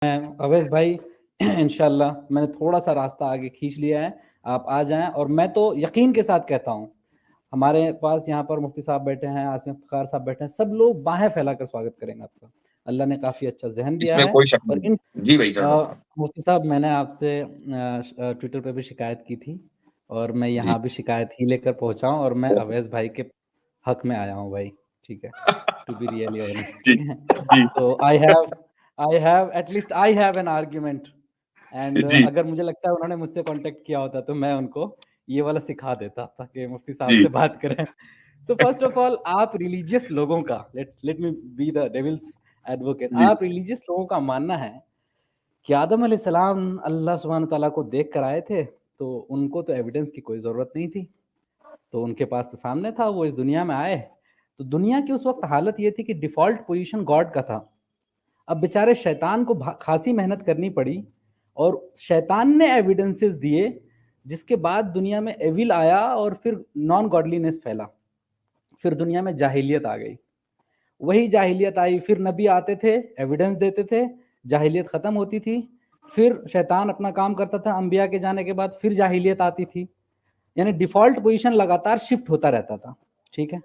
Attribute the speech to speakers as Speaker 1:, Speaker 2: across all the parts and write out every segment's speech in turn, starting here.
Speaker 1: अवैस भाई इंशाल्लाह मैंने थोड़ा सा रास्ता आगे खींच लिया है, आप आ जाएं। और मैं तो यकीन के साथ कहता हूं, हमारे पास यहाँ पर मुफ्ती साहब बैठे हैं, आसिम इफ्तिखार साहब बैठे हैं, सब लोग बाहें फैलाकर स्वागत करेंगे आपका। अल्लाह ने काफ़ी अच्छा जहन दिया
Speaker 2: इसमें
Speaker 1: है।
Speaker 2: कोई शक
Speaker 1: और
Speaker 2: नहीं। जी भाई चढ़ो साहब।
Speaker 1: मुफ्ती साहब, मैंने आपसे ट्विटर पे भी शिकायत की थी और मैं
Speaker 2: जी
Speaker 1: यहाँ भी शिकायत ही लेकर पहुंचा हूँ, और मैं अवैस भाई के हक में आया हूँ भाई, ठीक है, टू बी रियली ऑनेस्ट,
Speaker 2: जी
Speaker 1: ठीक है।
Speaker 2: जी
Speaker 1: तो I have an argument, and
Speaker 2: जी
Speaker 1: अगर मुझे लगता है उन्होंने मुझसे कांटेक्ट किया होता तो मैं उनको ये वाला सिखा देता ताकि मुफ्ती साहब
Speaker 2: जी
Speaker 1: से बात करें। सो फर्स्ट ऑफ ऑल, आप रिलीजियस लोगों का, let me be the devil's advocate,
Speaker 2: जी
Speaker 1: आप रिलीजियस लोगों का मानना है कि आदम अलैहिस्सलाम अल्लाह सुब्हान ताला को देख कर आए थे, तो उनको तो एविडेंस की कोई ज़रूरत नहीं थी, तो उनके पास तो सामने था, वो इस दुनिया में आए। तो दुनिया की उस वक्त हालत ये थी कि डिफ़ॉल्ट पोजीशन गॉड का था। अब बेचारे शैतान को खासी मेहनत करनी पड़ी, और शैतान ने एविडेंसेस दिए, जिसके बाद दुनिया में एविल आया और फिर नॉन गॉडलीनेस फैला, फिर दुनिया में जाहिलियत आ गई। वही जाहिलियत आई, फिर नबी आते थे, एविडेंस देते थे, जाहिलियत ख़त्म होती थी, फिर शैतान अपना काम करता था, अंबिया के जाने के बाद फिर जाहिलियत आती थी। यानी डिफ़ॉल्ट पोजीशन लगातार शिफ्ट होता रहता था, ठीक है।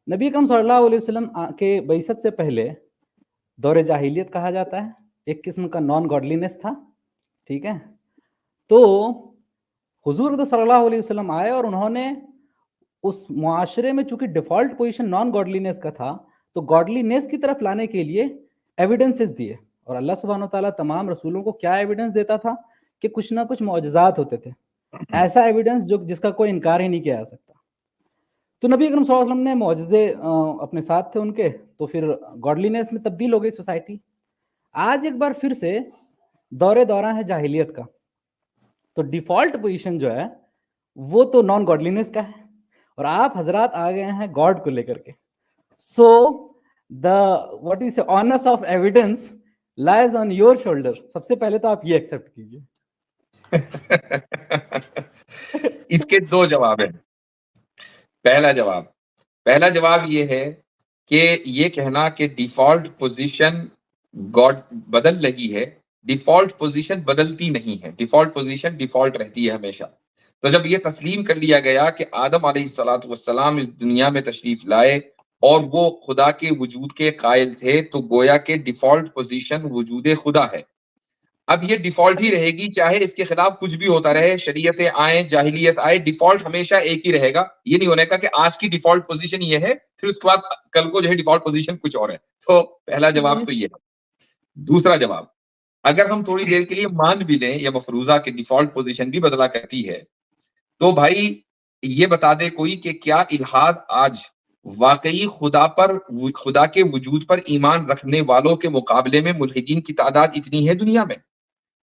Speaker 1: नबी अकरम सल्लल्लाहु अलैहि वसल्लम के बैसत से पहले दौरे जाहिलियत कहा जाता है, एक किस्म का नॉन गॉडलीनेस था, ठीक है। तो हुजूर सल्लल्लाहु अलैहि वसल्लम आए और उन्होंने उस मुआशरे में चूंकि डिफॉल्ट पोजीशन नॉन गॉडलीनेस का था, तो गॉडलीनेस की तरफ लाने के लिए एविडेंसेस दिए। और अल्लाह सुब्हानो तआला तमाम रसूलों को क्या एविडेंस देता था कि कुछ ना कुछ मौजज़ात होते थे, ऐसा एविडेंस जो जिसका कोई इनकार ही नहीं किया जा सकता। तो नबी अकरम सल्लल्लाहु अलैहि वसल्लम ने मौजज़े अपने साथ थे उनके, तो फिर गॉडलीनेस में तब्दील हो गई सोसाइटी। आज एक बार फिर से दौरा है जाहिलियत का, तो डिफॉल्ट पोजीशन जो है वो तो नॉन गॉडलीनेस का है, और आप हजरात आ गए हैं गॉड को लेकर के। सो द व्हाट यू से honours of evidence lies on your shoulder. सबसे पहले तो आप ये एक्सेप्ट कीजिए।
Speaker 2: इसके दो जवाब हैं। पहला जवाब ये है कि ये कहना कि डिफॉल्ट पोजीशन गॉड बदल रही है, डिफॉल्ट पोजीशन बदलती नहीं है, डिफॉल्ट पोजीशन डिफॉल्ट रहती है हमेशा। तो जब ये तस्लीम कर लिया गया कि आदम अलैहिस्सलातु वस्सलाम इस दुनिया में तशरीफ लाए और वो खुदा के वजूद के कायल थे, तो गोया के डिफॉल्ट पोजीशन वजूद खुदा है। अब ये डिफॉल्ट ही रहेगी, चाहे इसके खिलाफ कुछ भी होता रहे, शरीयतें आए, जाहिलियत आए, डिफॉल्ट हमेशा एक ही रहेगा। ये नहीं होने का कि आज की डिफॉल्ट पोजीशन ये है, फिर उसके बाद कल को जो है डिफॉल्ट पोजीशन कुछ और है। तो पहला जवाब तो ये है। दूसरा जवाब, अगर हम थोड़ी देर के लिए मान भी लें या मफरूजा की डिफॉल्ट पोजीशन भी बदला करती है, तो भाई ये बता दे कोई कि क्या इल्हाद आज वाकई खुदा के वजूद पर ईमान रखने वालों के मुकाबले में मुल्हिदीन की तादाद इतनी है दुनिया में?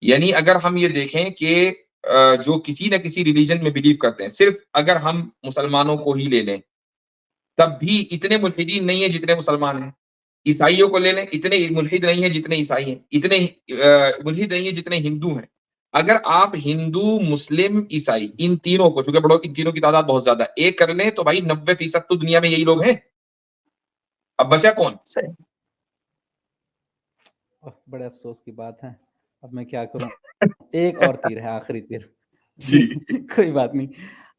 Speaker 2: यानी अगर हम ये देखें कि जो किसी न किसी रिलीजन में बिलीव करते हैं, सिर्फ अगर हम मुसलमानों को ही ले लें, तब भी इतने मुल्हिदीन नहीं है जितने मुसलमान हैं। ईसाइयों को ले लें, इतने मुल्हिद नहीं है जितने ईसाई हैं, इतने मुल्हिद नहीं है जितने हिंदू हैं। अगर आप हिंदू, मुस्लिम, ईसाई इन तीनों को, चूंकि बड़ो इन तीनों की तादाद बहुत ज्यादा, एक कर लें तो भाई 90% तो दुनिया में यही लोग हैं। अब बचा कौन?
Speaker 1: बड़े अफसोस की बात है, अब मैं क्या करूं। एक और तीर है, आखिरी तीर।
Speaker 2: जी
Speaker 1: कोई बात नहीं।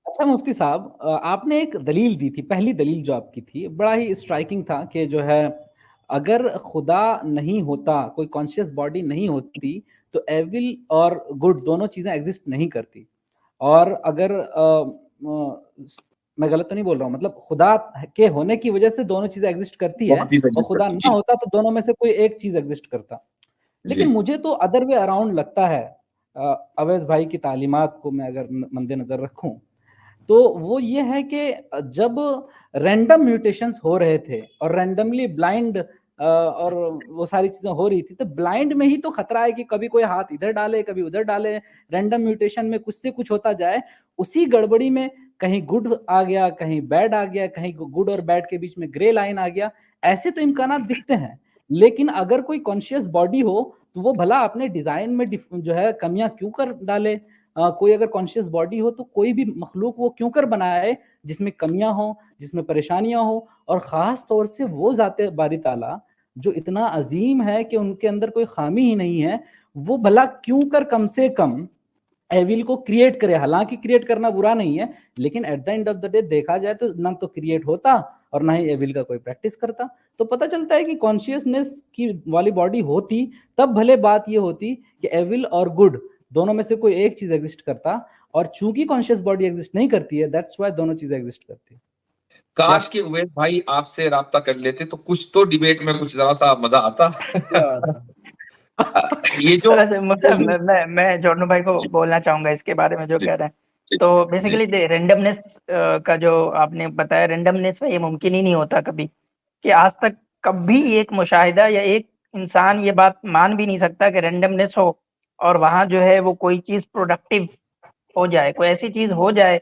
Speaker 1: अच्छा मुफ्ती साहब, आपने एक दलील दी थी, पहली दलील जो आपकी थी बड़ा ही स्ट्राइकिंग था कि जो है अगर खुदा नहीं होता, कोई कॉन्शियस बॉडी नहीं होती, तो एविल और गुड दोनों चीज़ें एग्जिस्ट नहीं करती। और अगर मैं गलत तो नहीं बोल रहा हूँ, मतलब खुदा के होने की वजह से दोनों चीज़ें एग्जिस्ट करती है,
Speaker 2: बहुत चीज
Speaker 1: और
Speaker 2: एग्जिस्ट
Speaker 1: खुदा
Speaker 2: करती है।
Speaker 1: ना होता तो दोनों में से कोई एक चीज़ एग्जिस्ट करता।
Speaker 2: जी
Speaker 1: लेकिन मुझे तो अदर वे अराउंड लगता है, अवैस भाई की तालीमात को मैं अगर मद्देनजर रखूं, तो वो ये है कि जब रैंडम म्यूटेशंस हो रहे थे और रैंडमली ब्लाइंड और वो सारी चीजें हो रही थी, तो ब्लाइंड में ही तो खतरा है कि कभी कोई हाथ इधर डाले, कभी उधर डाले, रैंडम म्यूटेशन में कुछ से कुछ होता जाए। उसी गड़बड़ी में कहीं गुड आ गया, कहीं बैड आ गया, कहीं गुड और बैड के बीच में ग्रे लाइन आ गया। ऐसे तो इम्कानात दिखते हैं, लेकिन अगर कोई कॉन्शियस बॉडी हो तो वो भला अपने डिजाइन में जो है कमियां क्यों कर डाले। कोई अगर कॉन्शियस बॉडी हो तो कोई भी मखलूक वो क्यों कर बनाए जिसमें कमियां हो, जिसमें परेशानियां हो, और ख़ास तौर से वो ज़ाते बारी ताला جو اتنا عظیم ہے کہ ان کے اندر کوئی خامی ہی نہیں ہے, وہ بھلا کیوں کر کم سے کم ایویل کو کریٹ کرے. حالانکہ کریٹ کرنا برا نہیں ہے, لیکن at the end of the day دیکھا جائے تو نہ تو کریٹ ہوتا اور نہ ہی ایویل کا کوئی پریکٹس کرتا. تو پتہ چلتا ہے کہ کانشیسنیس کی والی باڈی ہوتی تب بھلے بات یہ ہوتی کہ ایویل اور گڈ دونوں میں سے کوئی ایک چیز ایگزسٹ کرتا, اور چونکہ کانشیس باڈی ایگزسٹ نہیں کرتی ہے, دیٹس وائی دونوں چیزیں ایگزسٹ کرتی ہیں.
Speaker 2: کاش کہ اویس بھائی آپ سے رابطہ کر لیتے تو کچھ تو ڈیبیٹ میں کچھ ذرا سا مزہ آتا. یہ جو
Speaker 3: میں جورنو بھائی کو بولنا چاہوں گا اس کے بارے میں جو کہہ رہے ہیں. تو بیسیکلی رینڈمنس کا جو آپ نے بتایا, رینڈمنس میں یہ ممکن ہی نہیں ہوتا کبھی, کہ آج تک کبھی ایک مشاہدہ یا ایک انسان یہ بات مان بھی نہیں سکتا کہ رینڈمنس ہو اور وہاں جو ہے وہ کوئی چیز پروڈکٹیو ہو جائے, کوئی ایسی چیز ہو جائے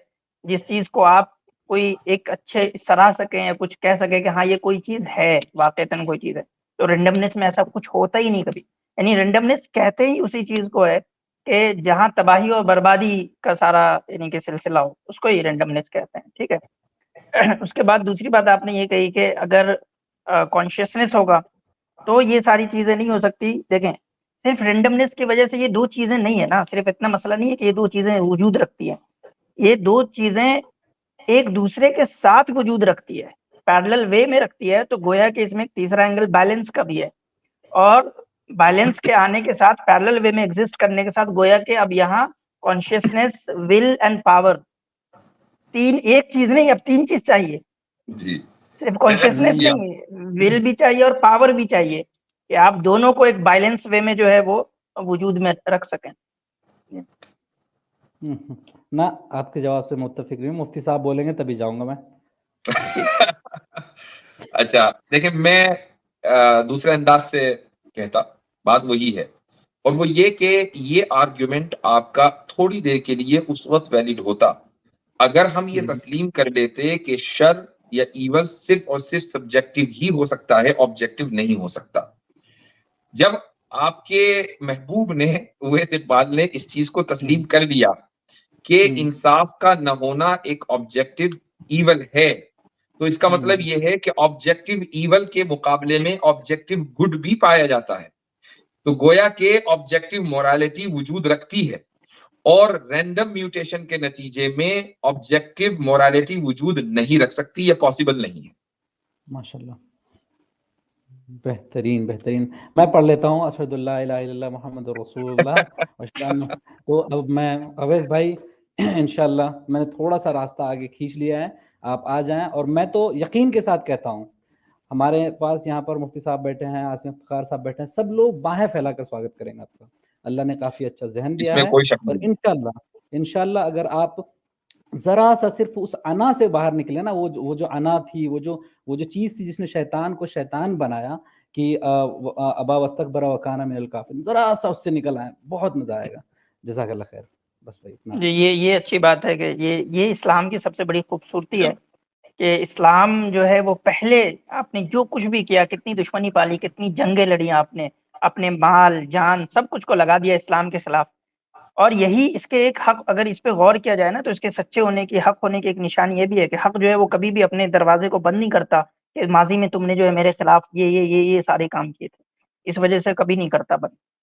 Speaker 3: جس چیز کو آپ کوئی ایک اچھے سراہ سکیں یا کچھ کہہ سکیں کہ ہاں یہ کوئی چیز ہے, واقعتاً کوئی چیز ہے. تو رینڈمنس میں ایسا کچھ ہوتا ہی نہیں کبھی. یعنی رینڈمنس کہتے ہی اسی چیز کو ہے کہ جہاں تباہی اور بربادی کا سارا یعنی کہ سلسلہ ہو, اس کو ہی رینڈمنس کہتے ہیں. ٹھیک ہے. اس کے بعد دوسری بات آپ نے یہ کہی کہ اگر کانشیسنیس ہوگا تو یہ ساری چیزیں نہیں ہو سکتی. دیکھیں صرف رینڈمنس کی وجہ سے یہ دو چیزیں نہیں ہے نا, صرف اتنا مسئلہ نہیں ہے کہ یہ دو چیزیں وجود رکھتی ہیں. یہ دو چیزیں ایک دوسرے کے ساتھ وجود رکھتی ہے, پیرلل وے میں رکھتی ہے. تو گویا کہ اس میں ایک تیسرا اینگل بیلنس کا بھی ہے, اور بیلنس کے آنے کے ساتھ پیرلل وے میں ایگزسٹ کرنے کے ساتھ گویا کہ اب یہاں کانشیسنیس, ول اینڈ پاور, تین, ایک چیز نہیں, اب تین چیز چاہیے.
Speaker 2: جی
Speaker 3: صرف کانشیسنیس نہیں, ول بھی چاہیے اور پاور بھی چاہیے, کہ آپ دونوں کو ایک بیلنس وے میں جو ہے وہ وجود میں رکھ سکیں.
Speaker 1: نہ آپ کے جواب سے متفق نہیں ہوں, مفتی صاحب بولیں گے تبھی جاؤں گا میں.
Speaker 2: اچھا دیکھیں, میں دوسرے انداز سے کہتا, بات وہی ہے, اور وہ یہ کہ یہ آرگیومنٹ آپ کا تھوڑی دیر کے لیے اس وقت ویلڈ ہوتا اگر ہم یہ تسلیم کر لیتے کہ شر یا ایول صرف اور صرف سبجیکٹو ہی ہو سکتا ہے, آبجیکٹو نہیں ہو سکتا. جب آپ کے محبوب نے, اویس اقبال نے اس چیز کو تسلیم کر لیا کہ انصاف کا نہ ہونا ایک آبجیکٹو ایول ہے, تو اس کا مطلب یہ ہے کہ آبجیکٹو ایول کے مقابلے میں آبجیکٹو گڈ بھی پایا جاتا ہے. تو گویا کہ آبجیکٹو مورالٹی وجود رکھتی ہے, اور رینڈم میوٹیشن کے نتیجے میں آبجیکٹو مورالٹی وجود نہیں رکھ سکتی, یہ پاسبل نہیں ہے.
Speaker 1: ماشاءاللہ, بہترین بہترین. میں پڑھ لیتا ہوں اشہد اللہ الہ الا اللہ محمد رسول اللہ. تو اب میں اویس بھائی انشاءاللہ میں نے تھوڑا سا راستہ آگے کھینچ لیا ہے, آپ آ جائیں. اور میں تو یقین کے ساتھ کہتا ہوں, ہمارے پاس یہاں پر مفتی صاحب بیٹھے ہیں, عاصم افتخار صاحب بیٹھے ہیں, سب لوگ باہیں پھیلا کر سواگت کریں گے آپ کا. اللہ نے کافی اچھا ذہن دیا ہے, اور انشاءاللہ اگر آپ ذرا سا صرف اس انا سے باہر نکلے نا, وہ جو انا تھی, وہ جو چیز تھی جس نے شیطان کو شیطان بنایا کہ ابا واستکبر وکان من الکافرین, ذرا سا اس سے نکل آئے, بہت مزہ آئے گا. جزاک اللہ خیر. بس بھائی اتنا.
Speaker 3: جی یہ اچھی بات ہے کہ یہ اسلام کی سب سے بڑی خوبصورتی ہے کہ اسلام جو ہے وہ پہلے آپ نے جو کچھ بھی کیا, کتنی دشمنی پالی, کتنی جنگیں لڑی آپ نے, اپنے مال جان سب کچھ کو لگا دیا اسلام کے خلاف. اور یہی اس کے ایک حق, اگر اس پہ غور کیا جائے نا تو اس کے سچے ہونے کی, حق ہونے کی ایک نشانی یہ بھی ہے کہ حق جو ہے وہ کبھی بھی اپنے دروازے کو بند نہیں کرتا کہ ماضی میں تم نے جو ہے میرے خلاف یہ سارے کام کیے تھے, اس وجہ سے کبھی نہیں کرتا بند.